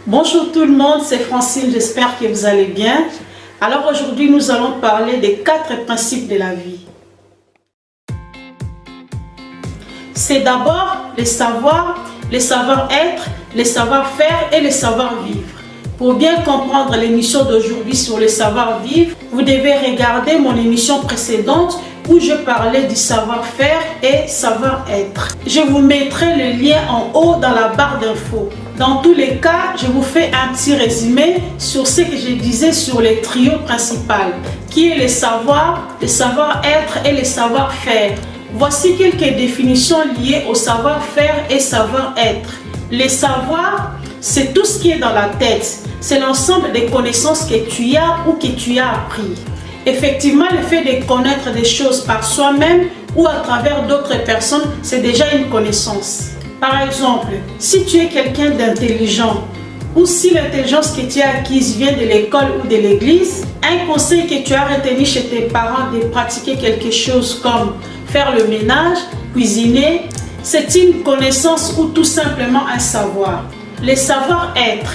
Bonjour tout le monde, c'est Francine, j'espère que vous allez bien. Alors aujourd'hui, nous allons parler des 4 principes de la vie. C'est d'abord les savoirs, les savoir-être, les savoir-faire et les savoir-vivre. Pour bien comprendre l'émission d'aujourd'hui sur le savoir-vivre, vous devez regarder mon émission précédente où je parlais du savoir-faire et savoir-être. Je vous mettrai le lien en haut dans la barre d'infos. Dans tous les cas, je vous fais un petit résumé sur ce que je disais sur les trios principaux, qui est le savoir, le savoir-être et le savoir-faire. Voici quelques définitions liées au savoir-faire et savoir-être. Les savoirs, c'est tout ce qui est dans la tête. C'est l'ensemble des connaissances que tu as ou que tu as appris. Effectivement, le fait de connaître des choses par soi-même ou à travers d'autres personnes, c'est déjà une connaissance. Par exemple, si tu es quelqu'un d'intelligent ou si l'intelligence que tu as acquise vient de l'école ou de l'église, un conseil que tu as retenu chez tes parents de pratiquer quelque chose comme faire le ménage, cuisiner, c'est une connaissance ou tout simplement un savoir. Le savoir-être,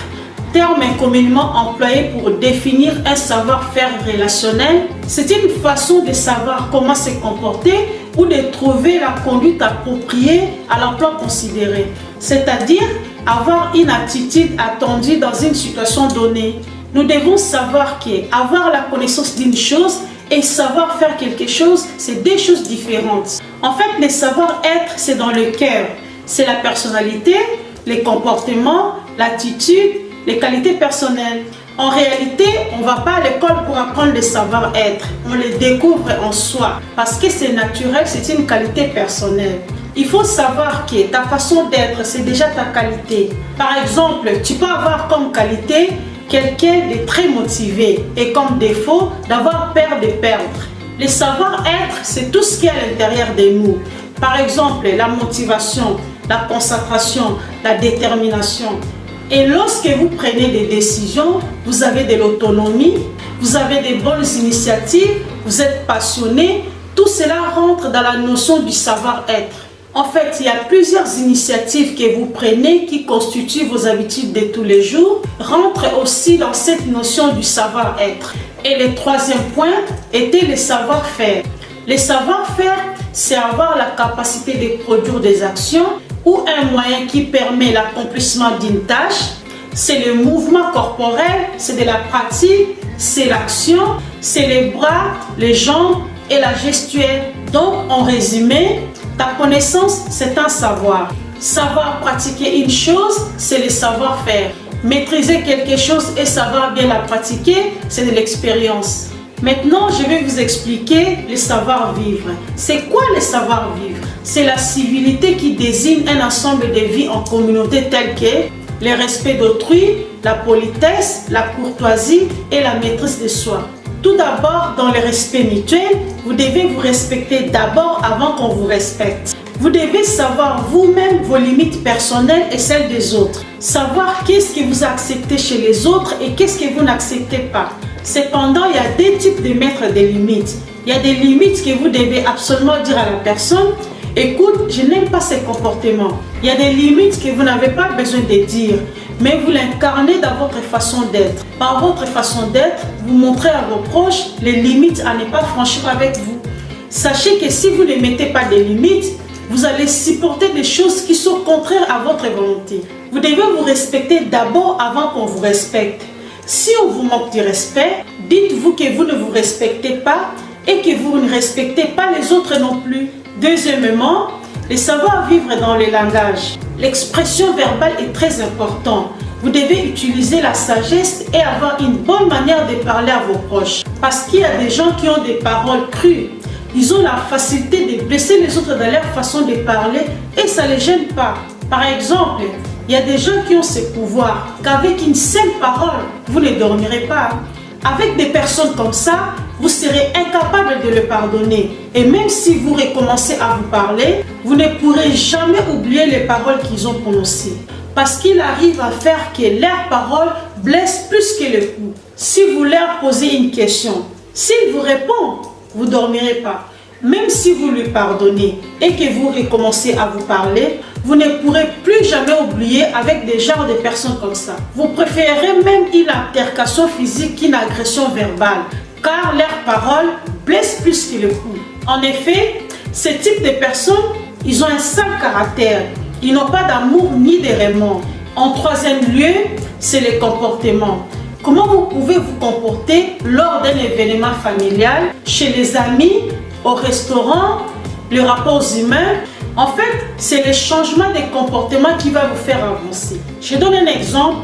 terme communément employé pour définir un savoir-faire relationnel, c'est une façon de savoir comment se comporter ou de trouver la conduite appropriée à l'emploi considéré, c'est-à-dire avoir une attitude attendue dans une situation donnée. Nous devons savoir qu'avoir la connaissance d'une chose et savoir faire quelque chose, c'est deux choses différentes. En fait, le savoir-être, c'est dans le cœur. C'est la personnalité, les comportements, l'attitude, les qualités personnelles. En réalité, on ne va pas à l'école pour apprendre le savoir-être. On le découvre en soi parce que c'est naturel, c'est une qualité personnelle. Il faut savoir que ta façon d'être, c'est déjà ta qualité. Par exemple, tu peux avoir comme qualité quelqu'un de très motivé et comme défaut d'avoir peur de perdre. Le savoir-être, c'est tout ce qui est à l'intérieur de nous. Par exemple, la motivation, la concentration, la détermination. Et lorsque vous prenez des décisions, vous avez de l'autonomie, vous avez des bonnes initiatives, vous êtes passionné, tout cela rentre dans la notion du savoir-être. En fait, il y a plusieurs initiatives que vous prenez qui constituent vos habitudes de tous les jours, rentrent aussi dans cette notion du savoir-être. Et le troisième point était le savoir-faire. Le savoir-faire, c'est avoir la capacité de produire des actions ou un moyen qui permet l'accomplissement d'une tâche. C'est le mouvement corporel, c'est de la pratique, c'est l'action, c'est les bras, les jambes et la gestuelle. Donc, en résumé, ta connaissance, c'est un savoir. Savoir pratiquer une chose, c'est le savoir-faire. Maîtriser quelque chose et savoir bien la pratiquer, c'est de l'expérience. Maintenant, je vais vous expliquer le savoir-vivre. C'est quoi le savoir-vivre? C'est la civilité qui désigne un ensemble de vies en communauté telles que le respect d'autrui, la politesse, la courtoisie et la maîtrise de soi. Tout d'abord, dans le respect mutuel, vous devez vous respecter d'abord avant qu'on vous respecte. Vous devez savoir vous-même vos limites personnelles et celles des autres. Savoir qu'est-ce que vous acceptez chez les autres et qu'est-ce que vous n'acceptez pas. Cependant, il y a deux types de mettre des limites. Il y a des limites que vous devez absolument dire à la personne. Écoute, je n'aime pas ces comportements. Il y a des limites que vous n'avez pas besoin de dire, mais vous l'incarnez dans votre façon d'être. Par votre façon d'être, vous montrez à vos proches les limites à ne pas franchir avec vous. Sachez que si vous ne mettez pas de limites, vous allez supporter des choses qui sont contraires à votre volonté. Vous devez vous respecter d'abord avant qu'on vous respecte. Si on vous manque de respect, dites-vous que vous ne vous respectez pas et que vous ne respectez pas les autres non plus. Deuxièmement, le savoir-vivre dans le langage. L'expression verbale est très importante. Vous devez utiliser la sagesse et avoir une bonne manière de parler à vos proches. Parce qu'il y a des gens qui ont des paroles crues. Ils ont la facilité de blesser les autres dans leur façon de parler et ça ne les gêne pas. Par exemple, il y a des gens qui ont ce pouvoir qu'avec une seule parole, vous ne dormirez pas. Avec des personnes comme ça, vous serez incapable de le pardonner. Et même si vous recommencez à vous parler, vous ne pourrez jamais oublier les paroles qu'ils ont prononcées. Parce qu'il arrive à faire que leurs paroles blessent plus que le coup. Si vous leur posez une question, s'il vous répond, vous ne dormirez pas. Même si vous lui pardonnez et que vous recommencez à vous parler, Vous ne pourrez plus jamais oublier avec des genres de personnes comme ça. Vous préférez même une altercation physique qu'une agression verbale, car leurs paroles blessent plus que le coup. En effet, ce type de personnes, ils ont un sale caractère. Ils n'ont pas d'amour ni de remords. En troisième lieu, c'est les comportements. Comment vous pouvez vous comporter lors d'un événement familial, chez les amis, au restaurant, les rapports humains. En fait, c'est le changement des comportements qui va vous faire avancer. Je donne un exemple.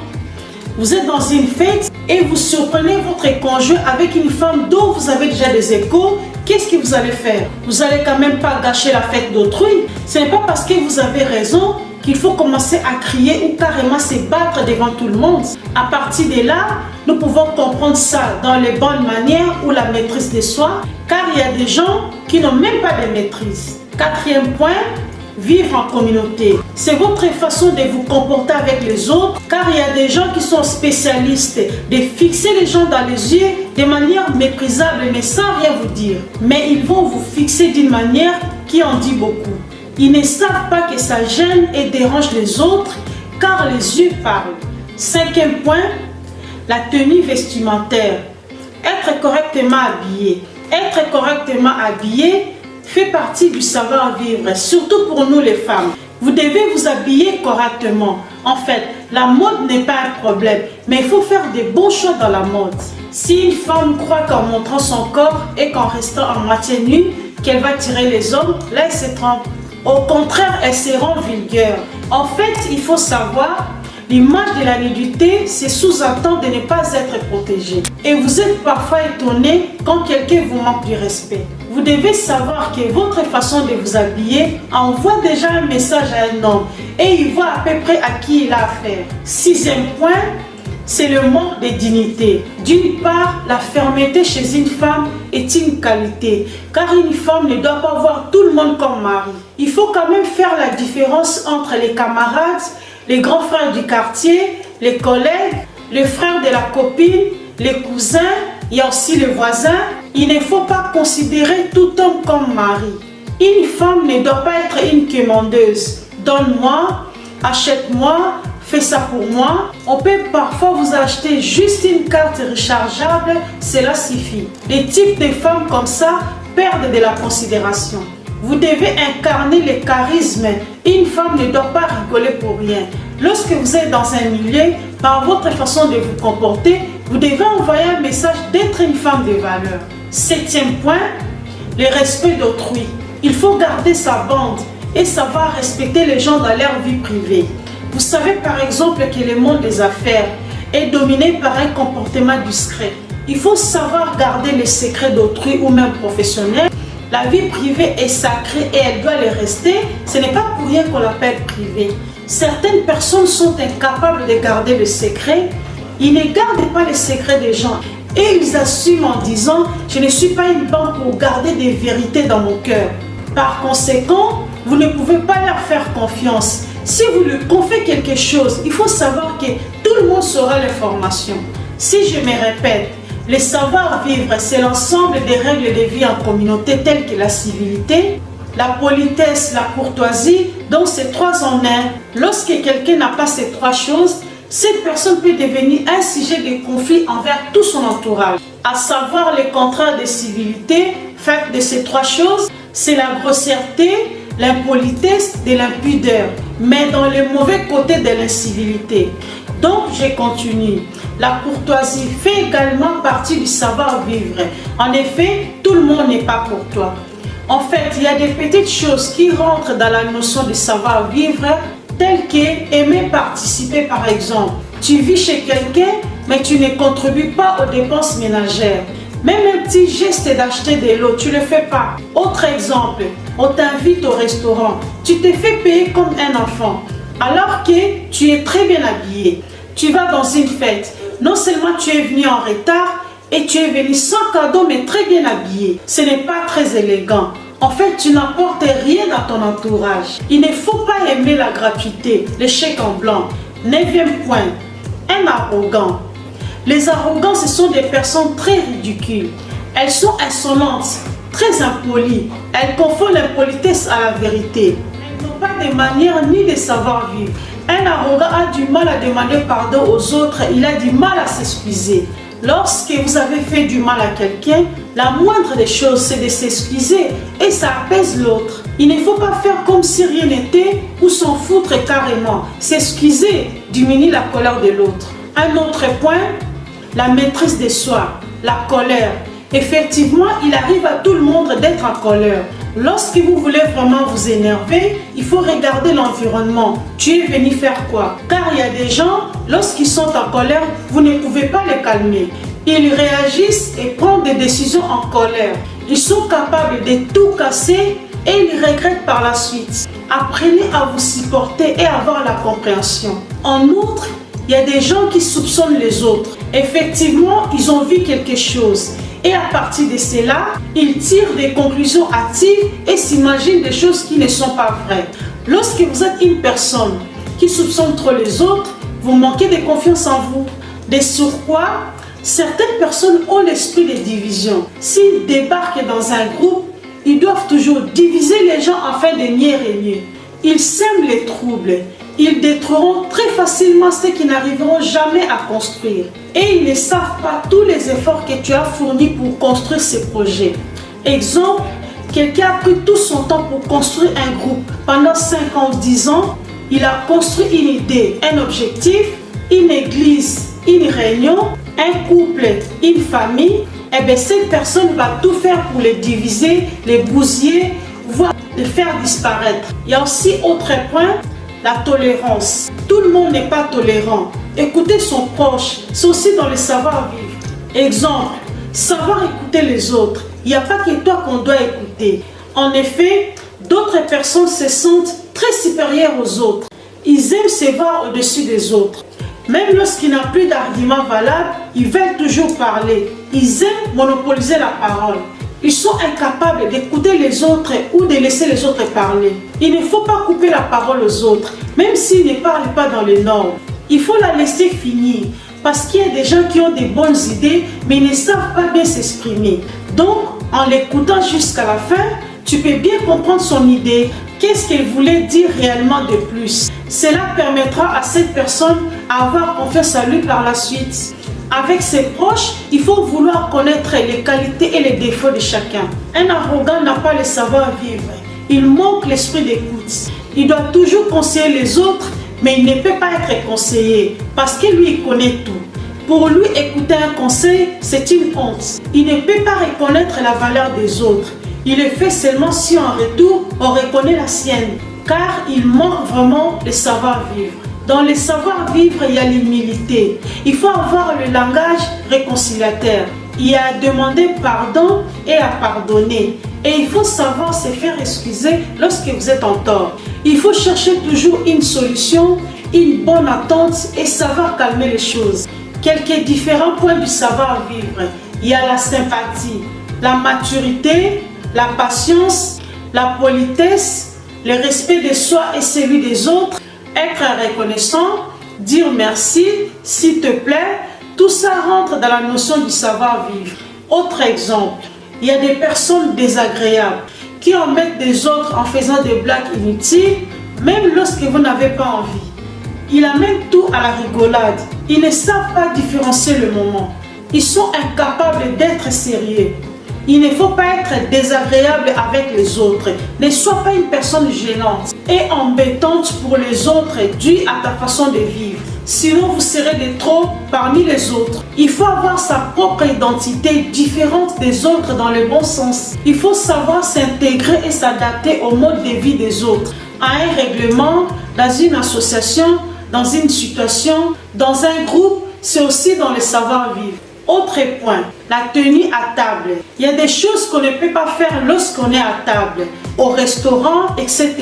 Vous êtes dans une fête et vous surprenez votre conjoint avec une femme dont vous avez déjà des échos. Qu'est-ce que vous allez faire? Vous n'allez quand même pas gâcher la fête d'autrui. Ce n'est pas parce que vous avez raison qu'il faut commencer à crier ou carrément se battre devant tout le monde. À partir de là, nous pouvons comprendre ça dans les bonnes manières ou la maîtrise de soi, car il y a des gens qui n'ont même pas de maîtrise. Quatrième point, vivre en communauté. C'est votre façon de vous comporter avec les autres, car il y a des gens qui sont spécialistes de fixer les gens dans les yeux de manière méprisable mais sans rien vous dire. Mais ils vont vous fixer d'une manière qui en dit beaucoup. Ils ne savent pas que ça gêne et dérange les autres, car les yeux parlent. Cinquième point, la tenue vestimentaire. Être correctement habillé. Être correctement habillé fait partie du savoir-vivre, surtout pour nous les femmes. Vous devez vous habiller correctement. En fait, la mode n'est pas un problème, mais il faut faire des bons choix dans la mode. Si une femme croit qu'en montrant son corps et qu'en restant en moitié nue, qu'elle va tirer les hommes, là elle se trompe. Au contraire, elle se rend vulgaire. En fait, il faut savoir, l'image de la nudité, c'est sous-entend de ne pas être protégé. Et vous êtes parfois étonné quand quelqu'un vous manque du respect. Vous devez savoir que votre façon de vous habiller envoie déjà un message à un homme et il voit à peu près à qui il a affaire. Sixième point, c'est le manque de dignité. D'une part, la fermeté chez une femme est une qualité, car une femme ne doit pas voir tout le monde comme mari. Il faut quand même faire la différence entre les camarades, les grands frères du quartier, les collègues, les frères de la copine, les cousins, il y a aussi les voisins. Il ne faut pas considérer tout homme comme mari. Une femme ne doit pas être une commandeuse. Donne-moi, achète-moi, fais ça pour moi. On peut parfois vous acheter juste une carte rechargeable, cela suffit. Les types de femmes comme ça perdent de la considération. Vous devez incarner le charisme. Une femme ne doit pas rigoler pour rien. Lorsque vous êtes dans un milieu, par votre façon de vous comporter, vous devez envoyer un message d'être une femme de valeur. Septième point, le respect d'autrui. Il faut garder sa bande et savoir respecter les gens dans leur vie privée. Vous savez par exemple que le monde des affaires est dominé par un comportement discret. Il faut savoir garder les secrets d'autrui ou même professionnels. La vie privée est sacrée et elle doit le rester. Ce n'est pas pour rien qu'on l'appelle privée. Certaines personnes sont incapables de garder le secret. Ils ne gardent pas les secrets des gens. Et ils assument en disant « Je ne suis pas une banque pour garder des vérités dans mon cœur ». Par conséquent, vous ne pouvez pas leur faire confiance. Si vous lui confiez quelque chose, il faut savoir que tout le monde saura l'information. Si je me répète, le savoir-vivre, c'est l'ensemble des règles de vie en communauté telles que la civilité, la politesse, la courtoisie, donc ces trois en un. Lorsque quelqu'un n'a pas ces trois choses, cette personne peut devenir un sujet de conflit envers tout son entourage. À savoir les contrats de civilité, fait de ces trois choses, c'est la grossièreté, l'impolitesse et l'impudeur, mais dans le mauvais côté de l'incivilité. Donc, je continue. La courtoisie fait également partie du savoir-vivre. En effet, tout le monde n'est pas courtois. En fait, il y a des petites choses qui rentrent dans la notion de savoir-vivre, telles que aimer participer par exemple. Tu vis chez quelqu'un, mais tu ne contribues pas aux dépenses ménagères. Même un petit geste d'acheter de l'eau, tu ne le fais pas. Autre exemple, on t'invite au restaurant. Tu te fais payer comme un enfant, alors que tu es très bien habillé. Tu vas dans une fête. Non seulement tu es venu en retard, et tu es venu sans cadeau, mais très bien habillé. Ce n'est pas très élégant. En fait, tu n'apportes rien dans ton entourage. Il ne faut pas aimer la gratuité, les chèques en blanc. 9e point, un arrogant. Les arrogants, ce sont des personnes très ridicules. Elles sont insolentes, très impolies. Elles confondent l'impolitesse à la vérité. n'ont pas de manière ni de savoir-vivre. Un arrogant a du mal à demander pardon aux autres, il a du mal à s'excuser. Lorsque vous avez fait du mal à quelqu'un, la moindre des choses, c'est de s'excuser et ça apaise l'autre. Il ne faut pas faire comme si rien n'était ou s'en foutre carrément. S'excuser diminue la colère de l'autre. Un autre point, la maîtrise de soi, la colère. Effectivement, il arrive à tout le monde d'être en colère. Lorsque vous voulez vraiment vous énerver, il faut regarder l'environnement. Tu es venu faire quoi? Car il y a des gens, lorsqu'ils sont en colère, vous ne pouvez pas les calmer. Ils réagissent et prennent des décisions en colère. Ils sont capables de tout casser et ils regrettent par la suite. Apprenez à vous supporter et à avoir la compréhension. En outre, il y a des gens qui soupçonnent les autres. Effectivement, ils ont vu quelque chose. Et à partir de cela, ils tirent des conclusions hâtives et s'imaginent des choses qui ne sont pas vraies. Lorsque vous êtes une personne qui soupçonne trop les autres, vous manquez de confiance en vous. De surcroît, certaines personnes ont l'esprit de division. S'ils débarquent dans un groupe, ils doivent toujours diviser les gens afin de mieux régner. Ils sèment les troubles. Ils détruiront très facilement ceux qui n'arriveront jamais à construire. Et ils ne savent pas tous les efforts que tu as fournis pour construire ces projets. Exemple, quelqu'un a pris tout son temps pour construire un groupe. Pendant 5 ans, 10 ans, il a construit une idée, un objectif, une église, une réunion, un couple, une famille. Et bien cette personne va tout faire pour les diviser, les bousiller, voire les faire disparaître. Il y a aussi autre point, la tolérance. Tout le monde n'est pas tolérant. Écouter son proche, c'est aussi dans le savoir-vivre. Exemple, savoir écouter les autres. Il n'y a pas que toi qu'on doit écouter. En effet, d'autres personnes se sentent très supérieures aux autres. Ils aiment se voir au-dessus des autres. Même lorsqu'il n'y a plus d'arguments valables, ils veulent toujours parler. Ils aiment monopoliser la parole. Ils sont incapables d'écouter les autres ou de laisser les autres parler. Il ne faut pas couper la parole aux autres, même s'ils ne parlent pas dans les normes. Il faut la laisser finir, parce qu'il y a des gens qui ont des bonnes idées, mais ils ne savent pas bien s'exprimer. Donc, en l'écoutant jusqu'à la fin, tu peux bien comprendre son idée. Qu'est-ce qu'elle voulait dire réellement de plus? Cela permettra à cette personne d'avoir confiance en lui par la suite. Avec ses proches, il faut vouloir connaître les qualités et les défauts de chacun. Un arrogant n'a pas le savoir-vivre. Il manque l'esprit d'écoute. Il doit toujours conseiller les autres, mais il ne peut pas être conseillé parce que lui, il connaît tout. Pour lui, écouter un conseil, c'est une honte. Il ne peut pas reconnaître la valeur des autres. Il le fait seulement si en retour, on reconnaît la sienne, car il manque vraiment le savoir-vivre. Dans le savoir-vivre, il y a l'humilité. Il faut avoir le langage réconciliateur. Il y a à demander pardon et à pardonner. Et il faut savoir se faire excuser lorsque vous êtes en tort. Il faut chercher toujours une solution, une bonne attente et savoir calmer les choses. Quelques différents points du savoir-vivre. Il y a la sympathie, la maturité, la patience, la politesse, le respect de soi et celui des autres, être reconnaissant, dire merci, s'il te plaît, tout ça rentre dans la notion du savoir-vivre. Autre exemple, il y a des personnes désagréables qui en mettent des autres en faisant des blagues inutiles, même lorsque vous n'avez pas envie. Ils amènent tout à la rigolade. Ils ne savent pas différencier le moment. Ils sont incapables d'être sérieux. Il ne faut pas être désagréable avec les autres. Ne sois pas une personne gênante et embêtante pour les autres due à ta façon de vivre. Sinon, vous serez de trop parmi les autres. Il faut avoir sa propre identité différente des autres dans le bon sens. Il faut savoir s'intégrer et s'adapter au mode de vie des autres. À un règlement, dans une association, dans une situation, dans un groupe, c'est aussi dans le savoir-vivre. Autre point, la tenue à table. Il y a des choses qu'on ne peut pas faire lorsqu'on est à table, au restaurant, etc.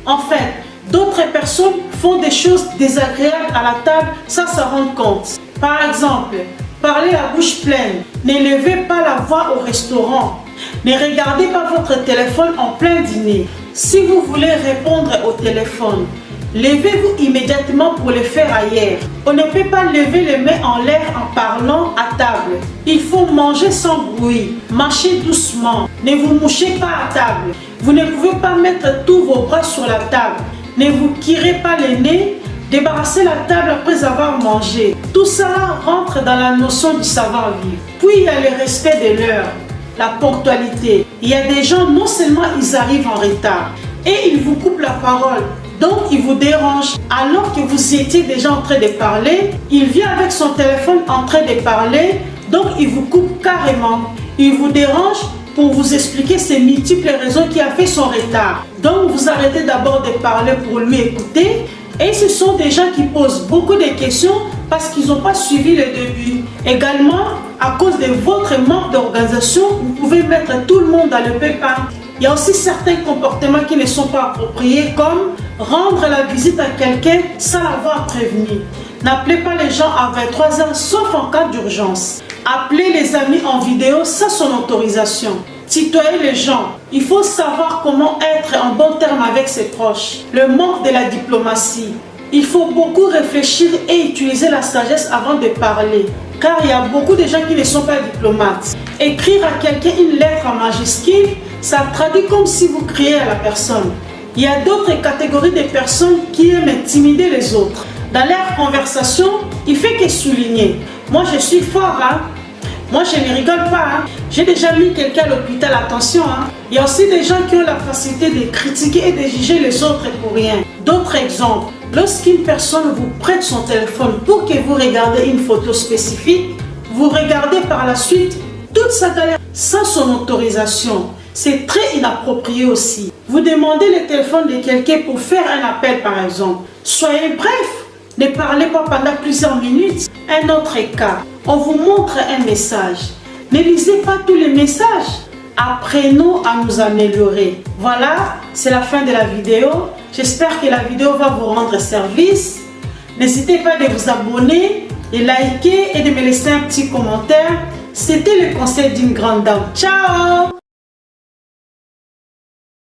En fait, d'autres personnes font des choses désagréables à la table sans s'en rendre compte. Par exemple, parler à bouche pleine, ne levez pas la voix au restaurant, ne regardez pas votre téléphone en plein dîner. Si vous voulez répondre au téléphone, levez-vous immédiatement pour le faire ailleurs. On ne peut pas lever les mains en l'air en parlant à table. Il faut manger sans bruit, marcher doucement. Ne vous mouchez pas à table. Vous ne pouvez pas mettre tous vos bras sur la table. Ne vous tirez pas les nez. Débarrasser la table après avoir mangé. Tout ça rentre dans la notion du savoir-vivre. Puis il y a le respect de l'heure, la ponctualité. Il y a des gens, non seulement ils arrivent en retard, et ils vous coupent la parole. Donc il vous dérange. Alors que vous étiez déjà en train de parler, il vient avec son téléphone en train de parler. Donc il vous coupe carrément. Il vous dérange pour vous expliquer ces multiples raisons qui a fait son retard. Donc vous arrêtez d'abord de parler pour lui écouter. Et ce sont des gens qui posent beaucoup de questions parce qu'ils n'ont pas suivi le début. Également, à cause de votre manque d'organisation, vous pouvez mettre tout le monde dans le pépin. Il y a aussi certains comportements qui ne sont pas appropriés, comme rendre la visite à quelqu'un sans l'avoir prévenu. N'appelez pas les gens à 23h sauf en cas d'urgence. Appelez les amis en vidéo sans son autorisation. Tutoyer les gens. Il faut savoir comment être en bon terme avec ses proches. Le manque de la diplomatie. Il faut beaucoup réfléchir et utiliser la sagesse avant de parler. Car il y a beaucoup de gens qui ne sont pas diplomates. Écrire à quelqu'un une lettre en majuscule, ça traduit comme si vous criez à la personne. Il y a d'autres catégories de personnes qui aiment intimider les autres. Dans leur conversation, il fait que souligner. Moi je suis fort, hein. Moi, je ne rigole pas. Hein. J'ai déjà mis quelqu'un à l'hôpital, attention. Hein. Il y a aussi des gens qui ont la facilité de critiquer et de juger les autres pour rien. D'autres exemples. Lorsqu'une personne vous prête son téléphone pour que vous regardez une photo spécifique, vous regardez par la suite toute sa galère sans son autorisation. C'est très inapproprié aussi. Vous demandez le téléphone de quelqu'un pour faire un appel par exemple. Soyez bref. Ne parlez pas pendant plusieurs minutes. Un autre cas, on vous montre un message. Ne lisez pas tous les messages. Apprenons à nous améliorer. Voilà, c'est la fin de la vidéo. J'espère que la vidéo va vous rendre service. N'hésitez pas de vous abonner, de liker et de me laisser un petit commentaire. C'était le conseil d'une grande dame. Ciao!